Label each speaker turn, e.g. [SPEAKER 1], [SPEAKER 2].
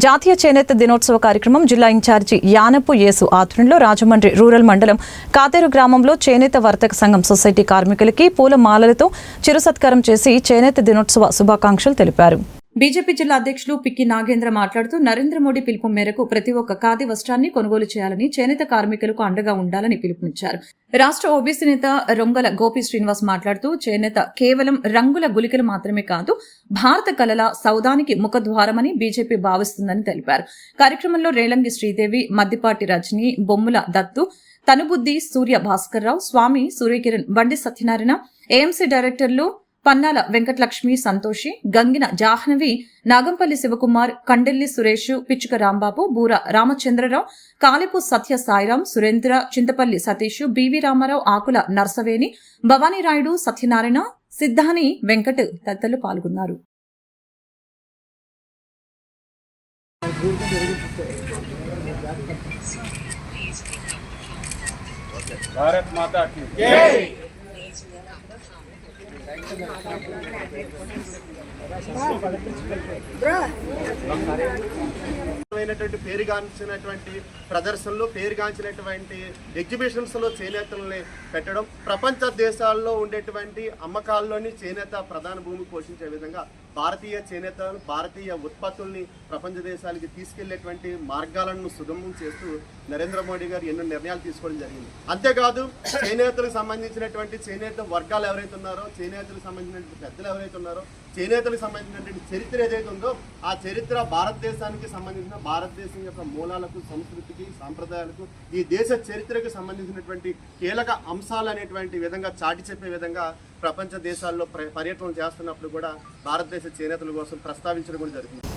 [SPEAKER 1] జాతీయ చేనేత దినోత్సవ కార్యక్రమం జిల్లా ఇన్ఛార్జి యానపు యేసు ఆధ్వర్యంలో రాజమండ్రి రూరల్ మండలం కాతేరు గ్రామంలో చేనేత వర్తక సంఘం సొసైటీ కార్మికులకి పూల మాలలతో చిరు సత్కారం చేసి చేనేత దినోత్సవ శుభాకాంక్షలు తెలిపారు. బీజేపీ జిల్లా అధ్యక్షులు పిక్కి నాగేంద్ర మాట్లాడుతూ నరేంద్ర మోడీ పిలుపు మేరకు ప్రతి ఒక్క ఖాదీ వస్త్రాన్ని కొనుగోలు చేయాలని, చేనేత కార్మికులకు అండగా ఉండాలని పిలుపునిచ్చారు. రాష్ట్ర ఓబీసీ నేత రొంగల గోపి శ్రీనివాస్ మాట్లాడుతూ చేనేత కేవలం రంగుల గులికలు మాత్రమే కాదు, భారత కళల సౌదానికి ముఖద్వారమని బీజేపీ భావిస్తుందని తెలిపారు. కార్యక్రమంలో రేలంగి శ్రీదేవి, మద్దిపాటి రజని, బొమ్ముల దత్తు, తనుబుద్ది సూర్య భాస్కర్రావు, స్వామి సూర్యకిరణ్, బండి సత్యనారాయణ, ఏఎంసీ డైరెక్టర్లు పన్నాల వెంకటలక్ష్మి, సంతోషి, గంగిన జాహ్నవి, నాగంపల్లి శివకుమార్, కండెల్లి సురేష్, పిచ్చుక రాంబాబు, బూర రామచంద్రరావు, కాలిపు సత్య సాయిరాం, సురేంద్ర, చింతపల్లి సతీష్, బివి రామారావు, ఆకుల నర్సవేణి, భవానీరాయుడు, సత్యనారాయణ, సిద్ధాని వెంకట్ తదితరులు పాల్గొన్నారు.
[SPEAKER 2] భారత్ మాతా కీ జై.
[SPEAKER 3] పేరుగాంచినటువంటి ప్రదర్శనలు, పేరుగాంచినటువంటి ఎగ్జిబిషన్స్ లో చేనేతల్ని పెట్టడం, ప్రపంచ దేశాల్లో ఉండేటువంటి అమ్మకాల్లోని చేనేత ప్రధాన భూమి పోషించే విధంగా భారతీయ చేనేతలను, భారతీయ ఉత్పత్తుల్ని ప్రపంచ దేశాలకి తీసుకెళ్లేటువంటి మార్గాలను సుగమం చేస్తూ నరేంద్ర మోడీ గారు ఎన్నో నిర్ణయాలు తీసుకోవడం జరిగింది. అంతేకాదు చేనేతలకు సంబంధించినటువంటి చేనేత వర్గాలు ఎవరైతే ఉన్నారో, చేనేతలకు సంబంధించినటువంటి పెద్దలు ఎవరైతే ఉన్నారో, చేనేతలకు సంబంధించినటువంటి చరిత్ర ఏదైతే ఉందో ఆ చరిత్ర భారతదేశానికి సంబంధించిన, భారతదేశం యొక్క మూలాలకు, సంస్కృతికి, సాంప్రదాయాలకు, ఈ దేశ చరిత్రకు సంబంధించినటువంటి కీలక అంశాలు అనేటువంటి విధంగా చాటి చెప్పే విధంగా ప్రపంచ దేశాల్లో పర్యటన చేస్తున్నప్పుడు కూడా భారతదేశ చేనేతల కోసం ప్రస్తావించడం కూడా జరిగింది.